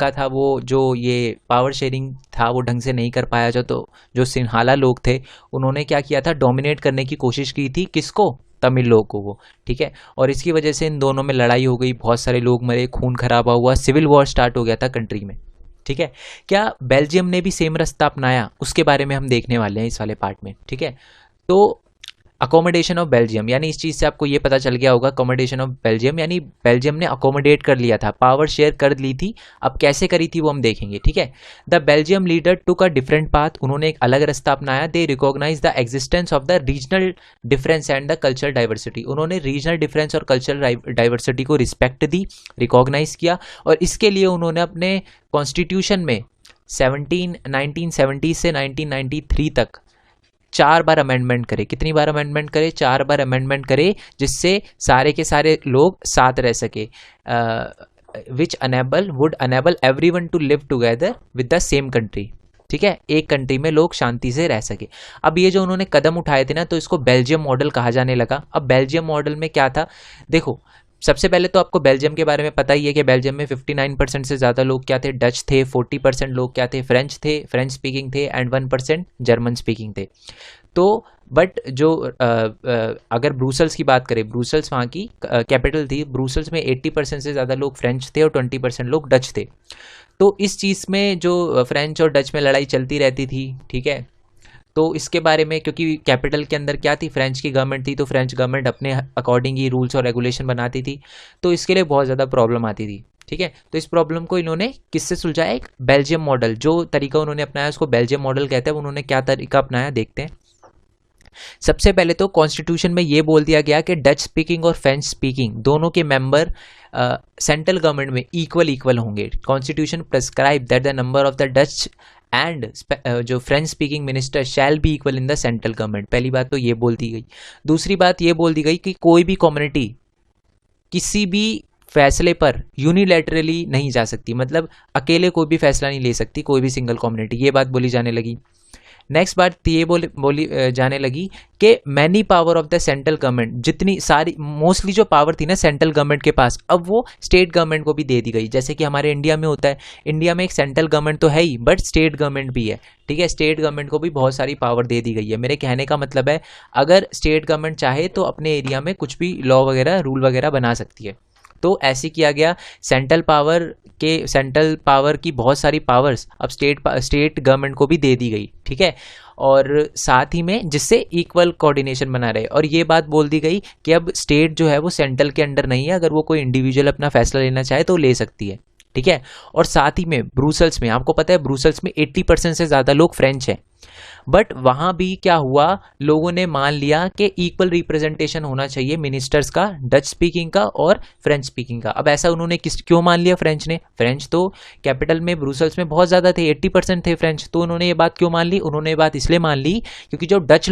का था वो जो ये पावर शेयरिंग था वो ढंग से नहीं कर पाया, जो सिन्हाला लोग थे उन्होंने क्या किया था, डोमिनेट करने की कोशिश की थी, किसको, तमिल लोग को वो, ठीक है। और इसकी वजह से इन दोनों में लड़ाई हो गई, बहुत सारे लोग मरे, खून खराबा हुआ, सिविल वॉर स्टार्ट हो गया था कंट्री में, ठीक है। क्या बेल्जियम ने भी सेम रास्ता अपनाया, उसके बारे में हम देखने वाले हैं इस वाले पार्ट में, ठीक है। तो अकोमोडेशन ऑफ बेल्जियम, यानी इस चीज़ से आपको ये पता चल गया होगा, अकोमोडेशन ऑफ बेल्जियम यानी बेल्जियम ने अकोमोडेट कर लिया था, पावर शेयर कर ली थी। अब कैसे करी थी वो हम देखेंगे, ठीक है। The Belgium leader took a different path, उन्होंने एक अलग रास्ता अपनाया। They recognise the existence of the regional difference and the cultural diversity, उन्होंने रीजनल डिफरेंस और कल्चरल डाइवर्सिटी को रिस्पेक्ट दी, रिकॉग्नाइज किया, और इसके लिए उन्होंने अपने कॉन्स्टिट्यूशन में 1970 से 1993 तक 4 बार अमेंडमेंट करे। कितनी बार अमेंडमेंट करे? 4 बार अमेंडमेंट करे, जिससे सारे के सारे लोग साथ रह सके, which would enable everyone to live together with the same country, ठीक है, एक कंट्री में लोग शांति से रह सके। अब ये जो उन्होंने कदम उठाए थे ना, तो इसको बेल्जियम मॉडल कहा जाने लगा। अब बेल्जियम मॉडल में क्या था, देखो सबसे पहले तो आपको बेल्जियम के बारे में पता ही है कि बेल्जियम में 59% से ज़्यादा लोग क्या थे, डच थे, 40% लोग क्या थे, फ्रेंच थे, फ्रेंच स्पीकिंग थे, एंड 1% जर्मन स्पीकिंग थे। तो बट जो अगर ब्रुसेल्स की बात करें, ब्रुसेल्स वहाँ की कैपिटल थी, ब्रुसेल्स में 80% से ज़्यादा लोग फ्रेंच थे और 20% लोग डच थे। तो इस चीज़ में जो फ्रेंच और डच में लड़ाई चलती रहती थी, ठीक है। तो इसके बारे में, क्योंकि कैपिटल के अंदर क्या थी, फ्रेंच की गवर्नमेंट थी, तो फ्रेंच गवर्नमेंट अपने अकॉर्डिंग ही रूल्स और रेगुलेशन बनाती थी, तो इसके लिए बहुत ज़्यादा प्रॉब्लम आती थी, ठीक है। तो इस प्रॉब्लम को इन्होंने किससे सुलझाया, एक बेल्जियम मॉडल, जो तरीका उन्होंने अपनाया उसको बेल्जियम मॉडल कहते हैं। उन्होंने क्या तरीका अपनाया देखते हैं। सबसे पहले तो कॉन्स्टिट्यूशन में ये बोल दिया गया कि डच स्पीकिंग और फ्रेंच स्पीकिंग दोनों के मेंबर सेंट्रल गवर्नमेंट में इक्वल होंगे। Constitution prescribe that the number of the Dutch and जो French speaking minister shall be equal in the central government. पहली बात तो ये बोल दी गई। दूसरी बात ये बोल दी गई कि कोई भी कम्युनिटी किसी भी फैसले पर यूनिलैटरली नहीं जा सकती, मतलब अकेले कोई भी फैसला नहीं ले सकती कोई भी सिंगल कम्युनिटी, ये बात बोली जाने लगी। नेक्स्ट बात ये बोली जाने लगी कि many power of the central government, जितनी सारी मोस्टली जो पावर थी ना सेंट्रल गवर्नमेंट के पास, अब वो स्टेट गवर्नमेंट को भी दे दी गई। जैसे कि हमारे इंडिया में होता है, इंडिया में एक सेंट्रल गवर्नमेंट तो है ही, बट स्टेट गवर्नमेंट भी है, ठीक है। स्टेट गवर्नमेंट को भी बहुत सारी पावर दे दी गई है। मेरे कहने का मतलब है, अगर स्टेट गवर्नमेंट चाहे तो अपने एरिया में कुछ भी लॉ वगैरह रूल वगैरह बना सकती है। तो ऐसे किया गया। सेंट्रल पावर की बहुत सारी पावर्स अब स्टेट गवर्नमेंट को भी दे दी गई, ठीक है। और साथ ही में जिससे इक्वल कोऑर्डिनेशन बना रहे, और ये बात बोल दी गई कि अब स्टेट जो है वो सेंट्रल के अंडर नहीं है, अगर वो कोई इंडिविजुअल अपना फैसला लेना चाहे तो ले सकती है, ठीक है। और साथ ही में ब्रुसेल्स में, आपको पता है ब्रुसेल्स में 80% से ज़्यादा लोग फ्रेंच हैं, बट वहाँ भी क्या हुआ, लोगों ने मान लिया कि इक्वल रिप्रेजेंटेशन होना चाहिए मिनिस्टर्स का, डच स्पीकिंग का और फ्रेंच स्पीकिंग का। अब ऐसा उन्होंने क्यों मान लिया फ्रेंच ने? फ्रेंच तो कैपिटल में ब्रुसेल्स में बहुत ज़्यादा थे, 80% थे फ्रेंच, तो उन्होंने ये बात क्यों मान ली? उन्होंने ये बात इसलिए मान ली क्योंकि जो डच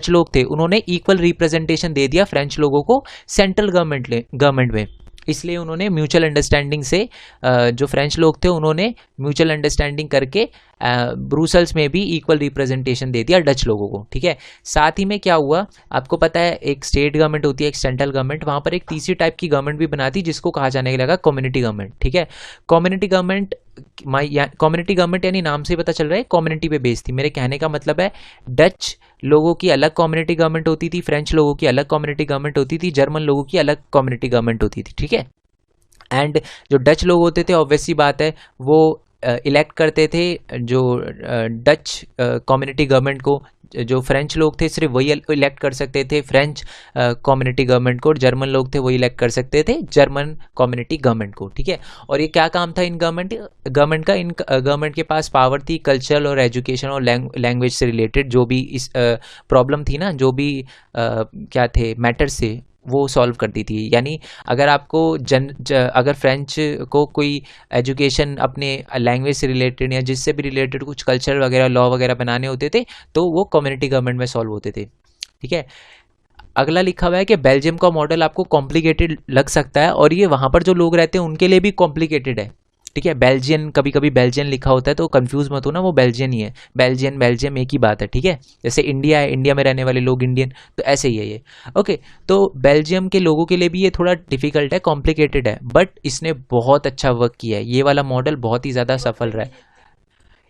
लोग थे उन्होंने इक्वल रिप्रेजेंटेशन दे दिया फ्रेंच लोगों को सेंट्रल गवर्नमेंट में। इसलिए उन्होंने म्यूचुअल अंडरस्टैंडिंग से, जो फ्रेंच लोग थे उन्होंने म्यूचुअल अंडरस्टैंडिंग करके ब्रुसेल्स में भी इक्वल रिप्रेजेंटेशन दे दिया डच लोगों को, ठीक है। साथ ही में क्या हुआ, आपको पता है एक स्टेट गवर्नमेंट होती है, एक सेंट्रल गवर्नमेंट, वहाँ पर एक तीसरी टाइप की गवर्नमेंट भी बनाती जिसको कहा जाने लगा कम्युनिटी गवर्नमेंट, ठीक है। कम्युनिटी गवर्नमेंट यानी नाम से पता चल रहा है कम्युनिटी पे बेस्ड थी। मेरे कहने का मतलब है, डच लोगों की अलग कम्युनिटी गवर्नमेंट होती थी, फ्रेंच लोगों की अलग कम्युनिटी गवर्नमेंट होती थी, जर्मन लोगों की अलग कम्युनिटी गवर्नमेंट होती थी, ठीक है। एंड जो डच लोग होते थे, ऑब्वियसली बात है, वो इलेक्ट करते थे जो डच कम्युनिटी गवर्नमेंट को। जो फ्रेंच लोग थे सिर्फ वही इलेक्ट कर सकते थे फ्रेंच कम्युनिटी गवर्नमेंट को, और जर्मन लोग थे वही इलेक्ट कर सकते थे जर्मन कम्युनिटी गवर्नमेंट को, ठीक है। और ये क्या काम था इन गवर्नमेंट के पास पावर थी कल्चरल और एजुकेशन और लैंग्वेज से रिलेटेड, जो भी इस प्रॉब्लम थी ना, जो भी क्या थे मैटर से, वो सॉल्व करती थी। यानी अगर आपको अगर फ्रेंच को कोई एजुकेशन अपने लैंग्वेज से रिलेटेड या जिससे भी रिलेटेड कुछ कल्चर वगैरह लॉ वगैरह बनाने होते थे, तो वो कम्युनिटी गवर्नमेंट में सॉल्व होते थे, ठीक है। अगला लिखा हुआ है कि बेल्जियम का मॉडल आपको कॉम्प्लिकेटेड लग सकता है, और ये वहाँ पर जो लोग रहते हैं उनके लिए भी कॉम्प्लिकेटेड है, ठीक है। बेल्जियन, कभी कभी बेल्जियन लिखा होता है तो कंफ्यूज मत हो ना, वो बेल्जियन ही है, बेल्जियन बेल्जियम एक ही बात है, ठीक है। जैसे इंडिया है, इंडिया में रहने वाले लोग इंडियन, तो ऐसे ही है ये। ओके, तो बेल्जियम के लोगों के लिए भी ये थोड़ा डिफिकल्ट है, कॉम्प्लिकेटेड है, बट इसने बहुत अच्छा वर्क किया है, ये वाला मॉडल बहुत ही ज़्यादा सफल रहा है।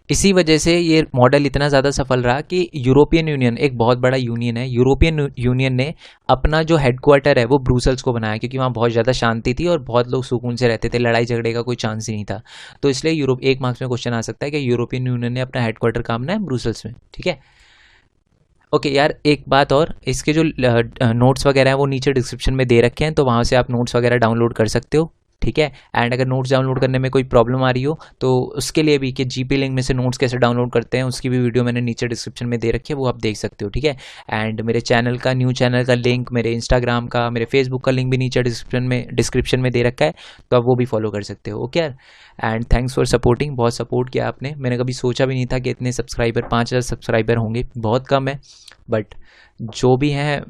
इसी वजह से ये मॉडल इतना ज़्यादा सफल रहा कि यूरोपियन यूनियन, एक बहुत बड़ा यूनियन है, यूरोपियन यूनियन ने अपना जो हेडक्वार्टर है वो ब्रूसल्स को बनाया, क्योंकि वहाँ बहुत ज़्यादा शांति थी और बहुत लोग सुकून से रहते थे, लड़ाई झगड़े का कोई चांस ही नहीं था। तो इसलिए यूरोप, एक मार्क्स में क्वेश्चन आ सकता है कि यूरोपियन यूनियन ने अपना हेडक्वार्टर कहाँ बनाया, ब्रूसल्स में, ठीक है। ओके यार, एक बात और, इसके जो नोट्स वगैरह हैं वो नीचे डिस्क्रिप्शन में दे रखे हैं, तो वहाँ से आप नोट्स वगैरह डाउनलोड कर सकते हो, ठीक है। एंड अगर नोट्स डाउनलोड करने में कोई प्रॉब्लम आ रही हो तो उसके लिए भी, कि जीपी लिंक में से नोट्स कैसे डाउनलोड करते हैं, उसकी भी वीडियो मैंने नीचे डिस्क्रिप्शन में दे रखी है, वो आप देख सकते हो, ठीक है। एंड मेरे चैनल का, न्यू चैनल का लिंक, मेरे इंस्टाग्राम का, मेरे फेसबुक का लिंक भी नीचे डिस्क्रिप्शन में दे रखा है, तो आप वो भी फॉलो कर सकते हो, ओके यार। एंड थैंक्स फॉर सपोर्टिंग, बहुत सपोर्ट किया आपने, मैंने कभी सोचा भी नहीं था कि इतने सब्सक्राइबर, 5000 सब्सक्राइबर होंगे, बहुत कम है, बट जो भी हैं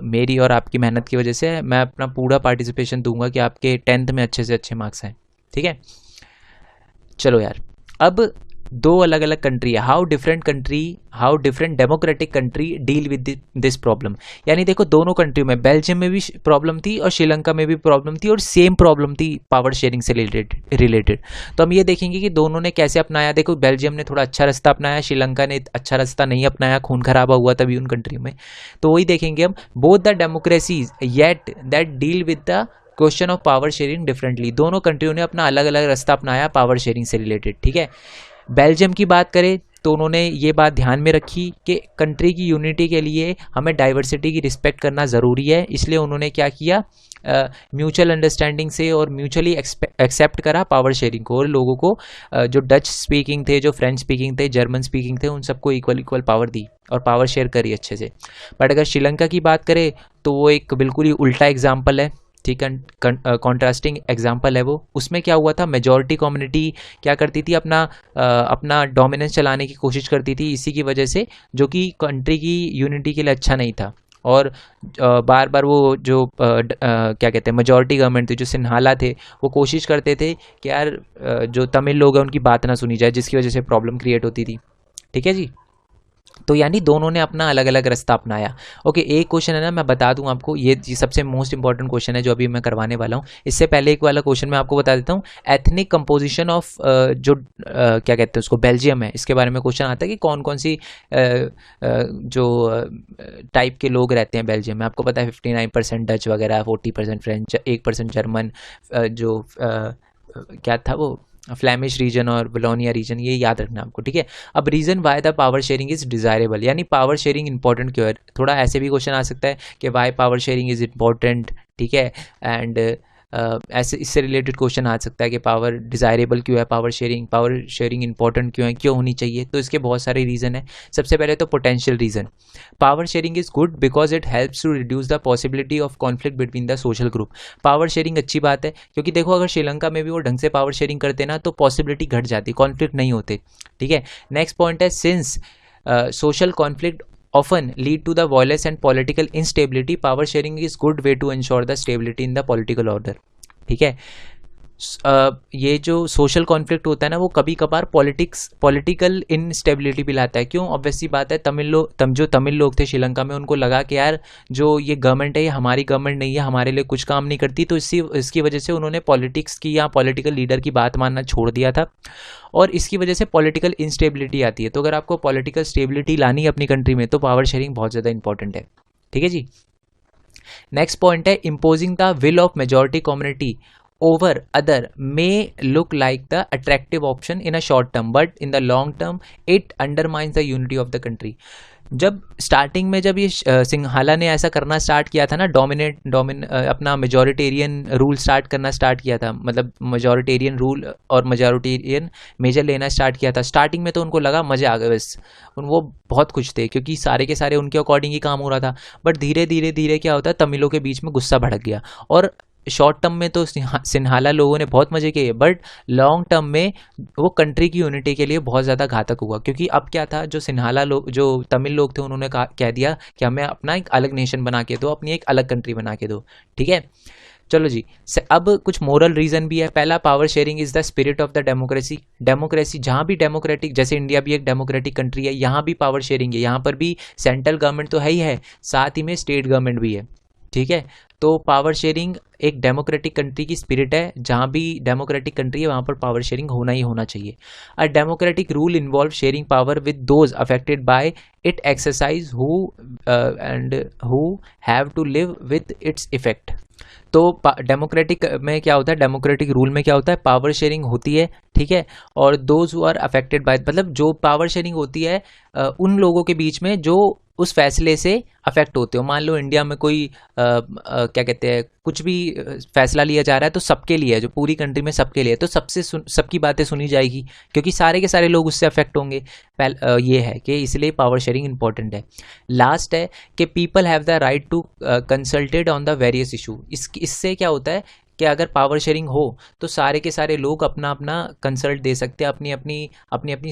मेरी और आपकी मेहनत की वजह से मैं अपना पूरा पार्टिसिपेशन दूंगा कि आपके 10th में अच्छे से अच्छे मार्क्स आए, ठीक है। चलो यार, अब दो अलग अलग कंट्री है, how different democratic country deal with this problem. यानी देखो, दोनों कंट्री में, बेल्जियम में भी प्रॉब्लम थी और श्रीलंका में भी प्रॉब्लम थी, और सेम प्रॉब्लम थी पावर शेयरिंग से रिलेटेड। तो हम ये देखेंगे कि दोनों ने कैसे अपनाया। देखो, बेल्जियम ने थोड़ा अच्छा रास्ता अपनाया, श्रीलंका ने अच्छा रास्ता नहीं अपनाया, खून खराबा हुआ तभी उन कंट्रियों में। तो वही देखेंगे हम, both the democracies yet that deal with the question of power sharing differently. दोनों कंट्रियों ने अपना अलग अलग रास्ता अपनाया पावर शेयरिंग से रिलेटेड, ठीक है। बेल्जियम की बात करें तो उन्होंने ये बात ध्यान में रखी कि कंट्री की यूनिटी के लिए हमें डाइवर्सिटी की रिस्पेक्ट करना ज़रूरी है, इसलिए उन्होंने क्या किया, म्यूचुअल अंडरस्टैंडिंग से और म्यूचुअली एक्सेप्ट करा पावर शेयरिंग को, और लोगों को जो डच स्पीकिंग थे, जो फ्रेंच स्पीकिंग थे, जर्मन स्पीकिंग थे, उन सबको इक्वल पावर दी और पावर शेयर करी अच्छे से। बट अगर श्रीलंका की बात करें तो वो एक बिल्कुल ही उल्टा एग्जाम्पल है, ठीक है, कॉन्ट्रास्टिंग एग्जाम्पल है वो। उसमें क्या हुआ था, मेजॉरिटी कम्युनिटी क्या करती थी, अपना डोमिनेंस चलाने की कोशिश करती थी, इसी की वजह से, जो कि कंट्री की यूनिटी के लिए अच्छा नहीं था। और बार बार वो जो क्या कहते हैं, मेजॉरिटी गवर्नमेंट थी, जो सिन्हाला थे, वो कोशिश करते थे कि यार जो तमिल लोग हैं उनकी बात ना सुनी जाए, जिसकी वजह से प्रॉब्लम क्रिएट होती थी, ठीक है जी। तो यानी दोनों ने अपना अलग अलग रास्ता अपनाया। ओके, एक क्वेश्चन है ना, मैं बता दूं आपको, ये सबसे मोस्ट इंपॉर्टेंट क्वेश्चन है जो अभी मैं करवाने वाला हूं। इससे पहले एक वाला क्वेश्चन मैं आपको बता देता हूं, एथनिक कंपोजिशन ऑफ जो क्या कहते हैं उसको, बेल्जियम है, इसके बारे में क्वेश्चन आता है कि कौन कौन सी जो टाइप के लोग रहते हैं बेल्जियम में। आपको पता है 59% डच वगैरह, 40% फ्रेंच, 1% जर्मन, जो क्या था वो, फ्लैमिश रीजन और वलोनिया रीजन, ये याद रखना आपको, ठीक है। अब reason why the power sharing is desirable, यानी पावर शेयरिंग इंपॉर्टेंट क्यों है। थोड़ा ऐसे भी क्वेश्चन आ सकता है कि why power sharing is important, ठीक है। एंड ऐसे इससे रिलेटेड क्वेश्चन आ सकता है कि पावर डिज़ायरेबल क्यों है, पावर शेयरिंग इंपॉर्टेंट क्यों है, क्यों होनी चाहिए। तो इसके बहुत सारे रीज़न है। सबसे पहले तो potential reason, power sharing is good because it helps to reduce the possibility of conflict between the social group. Power sharing अच्छी बात है, क्योंकि देखो अगर श्रीलंका में भी वो ढंग से पावर शेयरिंग करते ना तो पॉसिबिलिटी घट जाती, कॉन्फ्लिक्ट नहीं होते, ठीक है। नेक्स्ट पॉइंट है, since social conflict often lead to the violence and political instability, power sharing is good way to ensure the stability in the political order, ठीक है। ये जो सोशल कॉन्फ्लिक्ट होता है ना, वो कभी कभार पॉलिटिकल इनस्टेबिलिटी भी लाता है। क्यों, ऑब्वियसली बात है, जो तमिल लोग थे श्रीलंका में, उनको लगा कि यार जो ये गवर्नमेंट है ये हमारी गवर्नमेंट नहीं है, हमारे लिए कुछ काम नहीं करती, तो इसकी वजह से उन्होंने पॉलिटिक्स की या पॉलिटिकल लीडर की बात मानना छोड़ दिया था, और इसकी वजह से पॉलिटिकल इंस्टेबिलिटी आती है। तो अगर आपको पॉलिटिकल स्टेबिलिटी लानी है अपनी कंट्री में तो पावर शेयरिंग बहुत ज़्यादा इंपॉर्टेंट है, ठीक है जी। नेक्स्ट पॉइंट है, imposing the will of majority community over other may look like the attractive option in a short term, but in the long term it undermines the unity of the country। जब starting में, जब ये सिंघाला ने ऐसा करना start किया था ना, अपना मेजॉरिटेरियन रूल स्टार्ट करना स्टार्ट किया था, मतलब मेजॉरिटेरियन रूल और मेजॉरिटेरियन मेजर लेना स्टार्ट किया था, स्टार्टिंग में तो उनको लगा मजे आ गए, बस वो बहुत खुश थे क्योंकि सारे के सारे उनके अकॉर्डिंग ही काम हो रहा था। बट धीरे धीरे क्या होता है, तमिलों के बीच में गुस्सा भड़क गया, और शॉर्ट टर्म में तो सिन्हाला लोगों ने बहुत मजे किए, बट लॉन्ग टर्म में वो कंट्री की यूनिटी के लिए बहुत ज़्यादा घातक हुआ। क्योंकि अब क्या था, जो सिन्हाला लोग, जो तमिल लोग थे, उन्होंने कह दिया कि हमें अपना एक अलग नेशन बना के दो, अपनी एक अलग कंट्री बना के दो, ठीक है। चलो जी, अब कुछ मोरल रीजन भी है। पहला, power sharing is the spirit of the democracy. Democracy जहाँ भी डेमोक्रेटिक, जैसे इंडिया भी एक डेमोक्रेटिक कंट्री है, यहाँ भी पावर शेयरिंग है। यहाँ पर भी सेंट्रल गवर्नमेंट तो है ही है, साथ ही में स्टेट गवर्नमेंट भी है, ठीक है। तो पावर शेयरिंग एक डेमोक्रेटिक कंट्री की स्पिरिट है, जहाँ भी डेमोक्रेटिक कंट्री है वहाँ पर पावर शेयरिंग होना ही होना चाहिए। A democratic rule involve sharing power with those affected by it exercise who have to live with its effect. तो डेमोक्रेटिक में क्या होता है, डेमोक्रेटिक रूल में क्या होता है, पावर शेयरिंग होती है, ठीक है। और those who are affected by, मतलब जो पावर शेयरिंग होती है उन लोगों के बीच में जो उस फैसले से अफेक्ट होते हो। मान लो इंडिया में कोई क्या कहते हैं, कुछ भी फैसला लिया जा रहा है तो सबके लिए है, जो पूरी कंट्री में सबके लिए है, तो सबकी बातें सुनी जाएगी, क्योंकि सारे के सारे लोग उससे अफेक्ट होंगे। ये है कि इसलिए पावर शेयरिंग इंपॉर्टेंट है। लास्ट है कि people have the right to consulted on the various issue. इससे क्या होता है कि अगर पावर शेयरिंग हो तो सारे के सारे लोग अपना अपना कंसल्ट दे सकते हैं, अपनी अपनी